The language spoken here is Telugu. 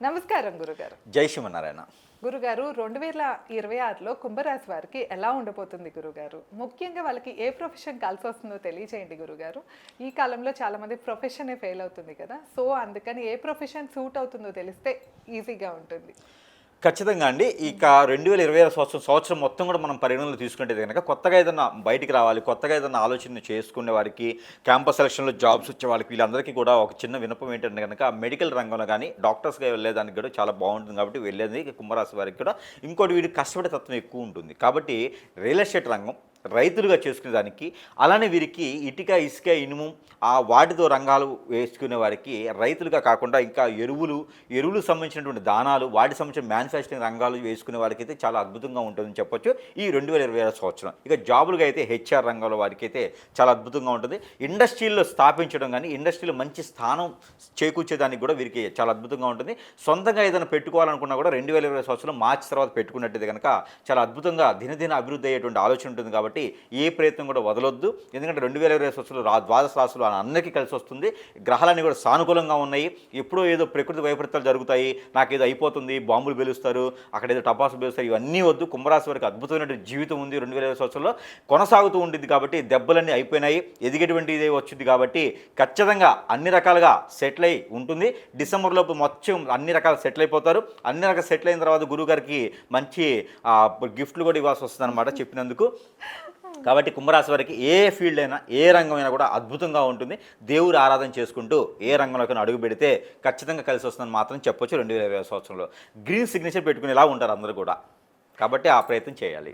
నమస్కారం గురుగారు. జై శ్రీమన్నారాయణ. గురుగారు 2026లో కుంభరాశి వారికి ఎలా ఉండబోతుంది గురుగారు? ముఖ్యంగా వాళ్ళకి ఏ ప్రొఫెషన్ కలిసి వస్తుందో తెలియజేయండి గురుగారు. ఈ కాలంలో చాలామంది ప్రొఫెషనే ఫెయిల్ అవుతుంది కదా, సో అందుకని ఏ ప్రొఫెషన్ సూట్ అవుతుందో తెలిస్తే ఈజీగా ఉంటుంది. ఖచ్చితంగా అండి. ఇక 2026 సంవత్సరం మొత్తం కూడా మనం పరిగణనలో తీసుకుంటే కనుక కొత్తగా ఏదైనా బయటికి రావాలి, కొత్తగా ఏదైనా ఆలోచన చేసుకునే వారికి, క్యాంపస్ సెలక్షన్లో జాబ్స్ వచ్చే వాళ్ళకి వీళ్ళందరికీ కూడా ఒక చిన్న విన్నపం ఏంటంటే కనుక మెడికల్ రంగంలో కానీ డాక్టర్స్గా వెళ్ళేదానికి కూడా చాలా బాగుంటుంది కాబట్టి వెళ్ళేది కుంభరాశి వారికి కూడా. ఇంకోటి వీరికి కష్టపడే తత్వం ఎక్కువ ఉంటుంది కాబట్టి రియల్ ఎస్టేట్ రంగం రైతులుగా చేసుకునేదానికి, అలానే వీరికి ఇటుక ఇసుక ఇనుము వాటితో రంగాలు వేసుకునే వారికి రైతులుగా కాకుండా ఇంకా ఎరువులు సంబంధించినటువంటి దానాలు వాటికి సంబంధించిన మ్యానుఫ్యాక్చరింగ్ రంగాలు వేసుకునే వారికి అయితే చాలా అద్భుతంగా ఉంటుందని చెప్పొచ్చు ఈ 2026 సంవత్సరం. ఇక జాబులుగా అయితే హెచ్ఆర్ రంగంలో వారికి అయితే చాలా అద్భుతంగా ఉంటుంది. ఇండస్ట్రీల్లో స్థాపించడం కానీ ఇండస్ట్రీలో మంచి స్థానం చేకూర్చేదానికి కూడా వీరికి చాలా అద్భుతంగా ఉంటుంది. సొంతంగా ఏదైనా పెట్టుకోవాలనుకున్నా కూడా 2026 సంవత్సరం మార్చి తర్వాత పెట్టుకున్నట్టయితే కనుక చాలా అద్భుతంగా దినదిన అభివృద్ధి అయ్యేటువంటి ఆలోచన ఉంటుంది. కాబట్టి ఏ ప్రయత్నం కూడా వదలొద్దు. ఎందుకంటే 2026 సంవత్సరంలో ద్వాదశ రాశులు అందరికీ కలిసి వస్తుంది. గ్రహాలన్నీ కూడా సానుకూలంగా ఉన్నాయి. ఎప్పుడో ఏదో ప్రకృతి వైపరీత్యాలు జరుగుతాయి, నాకేదో అయిపోతుంది, బాంబులు పేలుస్తారు, అక్కడ ఏదో టపాసులు పేలుస్తారు, ఇవన్నీ వద్దు. కుంభరాశి వారికి అద్భుతమైన జీవితం ఉంది 2026 సంవత్సరంలో కొనసాగుతూ ఉంటుంది. కాబట్టి దెబ్బలన్నీ అయిపోయినాయి, ఎదిగేటువంటి ఇదే వచ్చింది. కాబట్టి ఖచ్చితంగా అన్ని రకాలుగా సెటిల్ అయి ఉంటుంది. డిసెంబర్ లోపు మొత్తం అన్ని రకాలు సెటిల్ అయిపోతారు. అన్ని రకాలు సెటిల్ అయిన తర్వాత గురువుగారికి మంచి గిఫ్ట్లు కూడా ఇవ్వాల్సి వస్తుంది అనమాట చెప్పినందుకు. కాబట్టి కుంభరాశి వారికి ఏ ఫీల్డ్ అయినా ఏ రంగమైనా కూడా అద్భుతంగా ఉంటుంది. దేవుడు ఆరాధన చేసుకుంటూ ఏ రంగంలోకి అడుగు పెడితే ఖచ్చితంగా కలిసి వస్తుందని మాత్రం చెప్పొచ్చు. 2026 సంవత్సరంలో గ్రీన్ సిగ్నేచర్ పెట్టుకునేలా ఉంటారు అందరూ కూడా. కాబట్టి ఆ ప్రయత్నం చేయాలి.